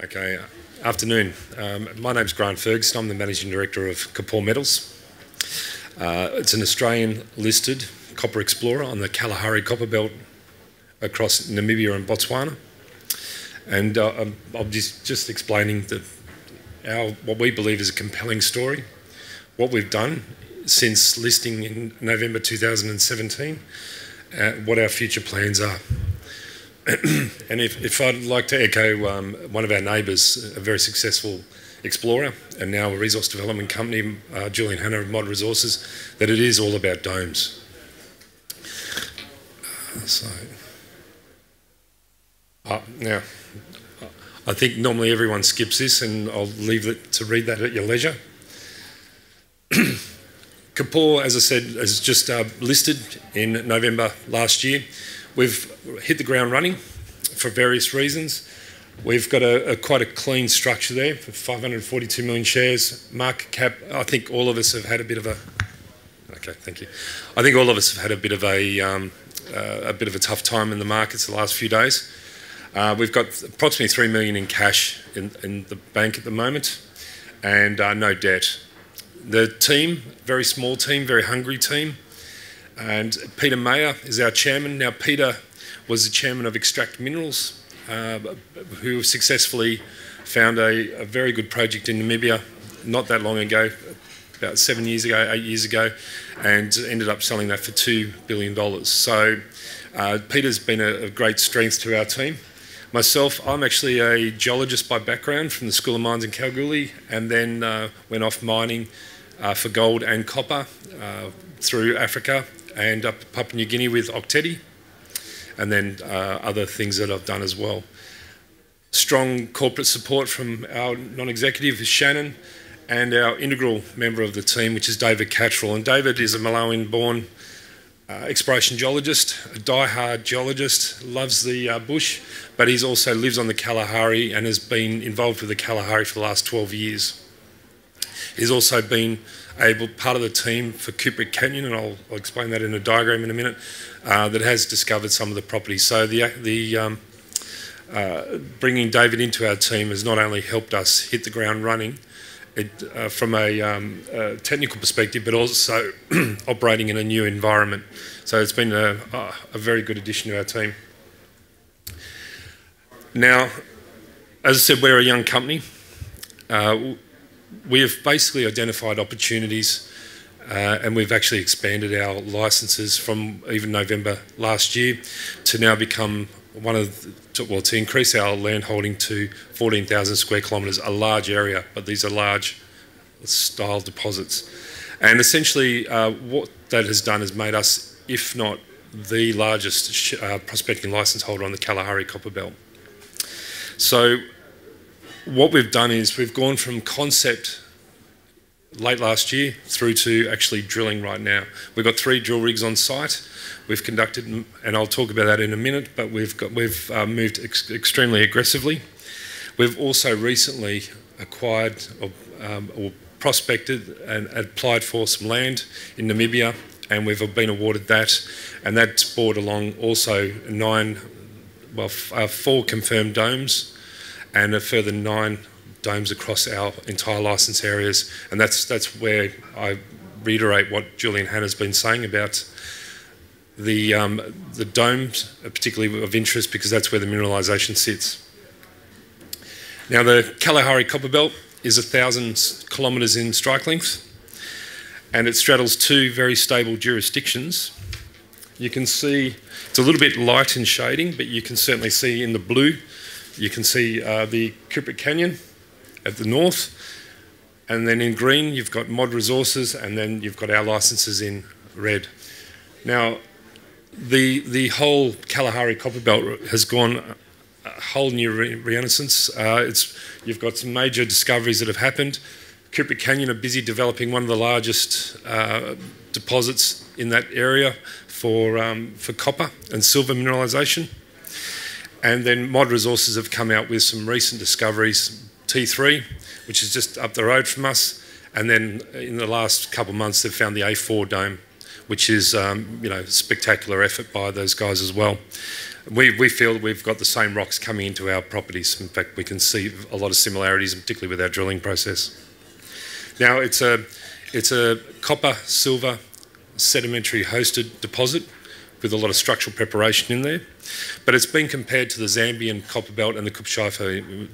Okay, afternoon. My name's Grant Ferguson. I'm the Managing Director of Kopore Metals. It's an Australian-listed copper explorer on the Kalahari Copper Belt across Namibia and Botswana. And I'm just explaining what we believe is a compelling story, what we've done since listing in November 2017, what our future plans are. And if I'd like to echo one of our neighbours, a very successful explorer and now a resource development company, Julian Hanna of Mod Resources, that it is all about domes. Now, I think normally everyone skips this, and I'll leave it to read that at your leisure. Kopore, as I said, is just listed in November last year. We've hit the ground running for various reasons. We've got quite a clean structure there for 542 million shares. Market cap, I think all of us have had a bit of a... Okay, thank you. I think all of us have had a bit of a tough time in the markets the last few days. We've got approximately 3 million in cash in the bank at the moment, and no debt. The team, very small team, very hungry team. And Peter Mayer is our chairman. Now, Peter was the chairman of Extract Minerals, who successfully found a very good project in Namibia not that long ago, about 7 years ago, 8 years ago, and ended up selling that for $2 billion. So Peter's been a great strength to our team. Myself, I'm actually a geologist by background from the School of Mines in Kalgoorlie, and then went off mining for gold and copper through Africa and up Papua New Guinea with Octeti, and then other things that I've done as well. Strong corporate support from our non-executive, Shannon, and our integral member of the team, which is David Cattrall. And David is a Malawian-born exploration geologist, a die-hard geologist, loves the bush, but he also lives on the Kalahari and has been involved with the Kalahari for the last 12 years. He's also been part of the team for Kopore Canyon, and I'll explain that in a diagram in a minute, that has discovered some of the properties. So bringing David into our team has not only helped us hit the ground running from a technical perspective, but also operating in a new environment. So it's been a very good addition to our team. Now, as I said, we're a young company. We have basically identified opportunities and we've actually expanded our licences from even November last year to now become to increase our land holding to 14,000 square kilometres, a large area, but these are large style deposits. And essentially what that has done is made us, if not the largest prospecting licence holder on the Kalahari Copper Belt. So what we've done is we've gone from concept late last year through to actually drilling right now. We've got 3 drill rigs on site. We've conducted, and I'll talk about that in a minute, but we've moved extremely aggressively. We've also recently acquired or prospected and applied for some land in Namibia, and we've been awarded that, and that's brought along also 4 confirmed domes and a further 9 domes across our entire licence areas. And that's where I reiterate what Julian Hanna's been saying about the domes, particularly of interest, because that's where the mineralisation sits. Now, the Kalahari Copper Belt is 1,000 kilometres in strike length, and it straddles 2 very stable jurisdictions. You can see it's a little bit light in shading, but you can certainly see in the blue, you can see the Kopore Canyon at the north, and then in green you've got Mod Resources, and then you've got our licences in red. Now, the whole Kalahari Copper Belt has gone a whole new renaissance. You've got some major discoveries that have happened. Kopore Canyon are busy developing one of the largest deposits in that area for copper and silver mineralisation. And then Mod Resources have come out with some recent discoveries, T3, which is just up the road from us, and then in the last couple of months they've found the A4 dome, which is a spectacular effort by those guys as well. We feel that we've got the same rocks coming into our properties. In fact, we can see a lot of similarities, particularly with our drilling process. Now, it's a copper, silver, sedimentary hosted deposit with a lot of structural preparation in there, but it's been compared to the Zambian copper belt and the Kupschiefer in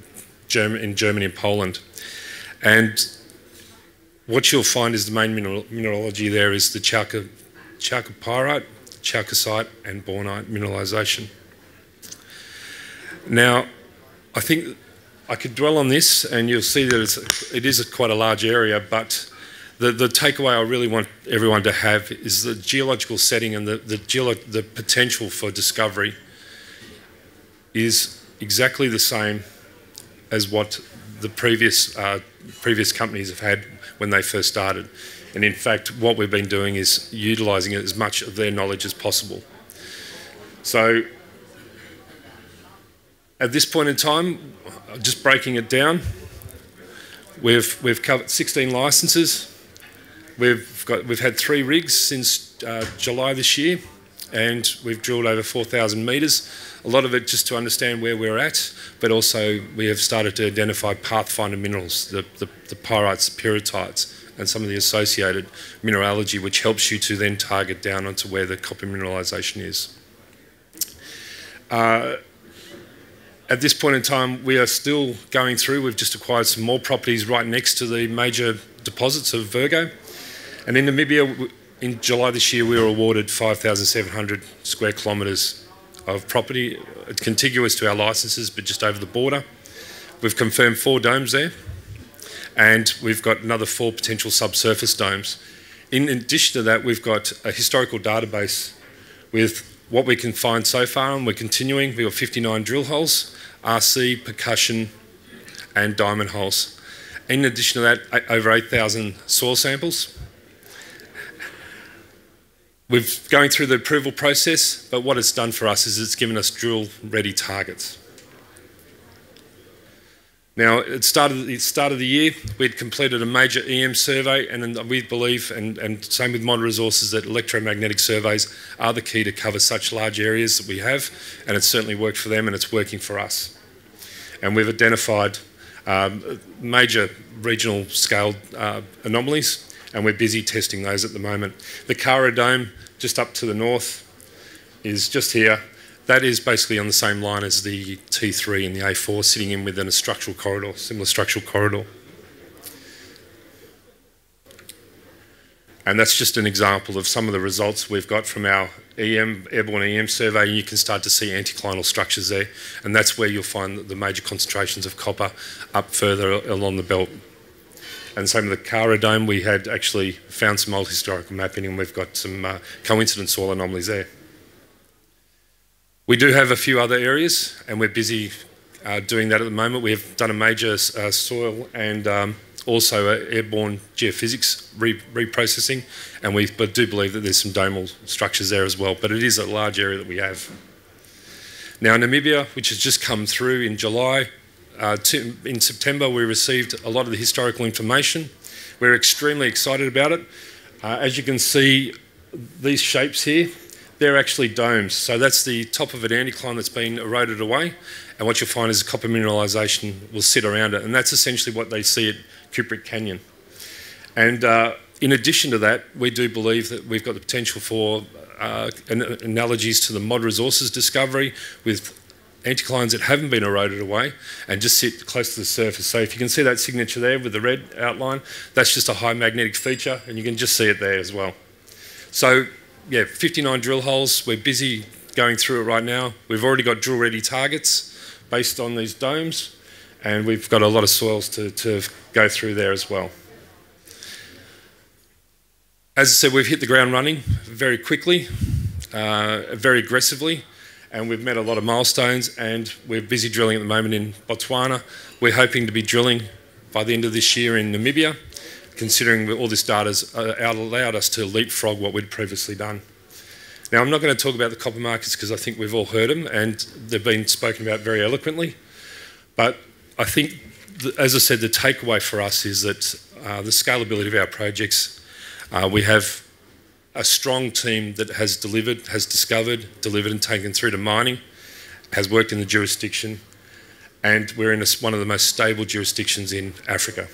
Germany and Poland. And what you'll find is the main mineralogy there is the chalcopyrite, chalcocite and bornite mineralisation. Now, I think I could dwell on this and you'll see that it is quite a large area, but the takeaway I really want everyone to have is the geological setting and the potential for discovery is exactly the same as what the previous companies have had when they first started. And in fact, what we've been doing is utilising as much of their knowledge as possible. So at this point in time, just breaking it down, we've covered 16 licences. We've had 3 rigs since July this year, and we've drilled over 4,000 metres. A lot of it just to understand where we're at, but also we have started to identify pathfinder minerals, the pyrites, pyrrhutites, and some of the associated mineralogy, which helps you to then target down onto where the copper mineralisation is. At this point in time, we are still going through. We've just acquired some more properties right next to the major deposits of Virgo. And in Namibia, in July this year, we were awarded 5,700 square kilometres of property contiguous to our licences, but just over the border. We've confirmed 4 domes there, and we've got another 4 potential subsurface domes. In addition to that, we've got a historical database with what we can find so far, and we're continuing. We've got 59 drill holes, RC, percussion, and diamond holes. In addition to that, over 8,000 soil samples. We're going through the approval process, but what it's done for us is it's given us drill-ready targets. Now, at the start of the year, we'd completed a major EM survey, and we believe, and same with Mod Resources, that electromagnetic surveys are the key to cover such large areas that we have, and it's certainly worked for them and it's working for us. And we've identified major regional scale anomalies, and we're busy testing those at the moment. The Kara Dome, just up to the north, is just here. That is basically on the same line as the T3 and the A4, sitting in within a structural corridor, similar structural corridor. And that's just an example of some of the results we've got from our airborne EM survey, and you can start to see anticlinal structures there, and that's where you'll find the major concentrations of copper up further along the belt. And same with the Kara Dome, we had actually found some old historical mapping, and we've got some coincident soil anomalies there. We do have a few other areas, and we're busy doing that at the moment. We have done a major soil and also airborne geophysics reprocessing, and we do believe that there's some domal structures there as well, but it is a large area that we have. Now, Namibia, which has just come through in July, in September we received a lot of the historical information. We're extremely excited about it. As you can see, these shapes here, they're actually domes. So that's the top of an anticline that's been eroded away, and what you'll find is copper mineralisation will sit around it, and that's essentially what they see at Kuprick Canyon. And in addition to that, we do believe that we've got the potential for analogies to the Mod Resources discovery with anticlines that haven't been eroded away and just sit close to the surface. So if you can see that signature there with the red outline, that's just a high magnetic feature, and you can just see it there as well. So yeah, 59 drill holes. We're busy going through it right now. We've already got drill-ready targets based on these domes, and we've got a lot of soils to go through there as well. As I said, we've hit the ground running very quickly, very aggressively, and we've met a lot of milestones, and we're busy drilling at the moment in Botswana. We're hoping to be drilling by the end of this year in Namibia, considering all this data's allowed us to leapfrog what we'd previously done. Now, I'm not going to talk about the copper markets because I think we've all heard them and they've been spoken about very eloquently. But I think, as I said, the takeaway for us is that the scalability of our projects, we have a strong team that has delivered, has discovered, delivered and taken through to mining. has worked in the jurisdiction, and we're in one of the most stable jurisdictions in Africa.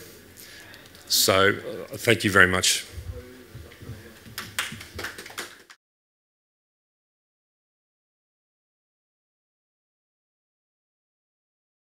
So thank you very much.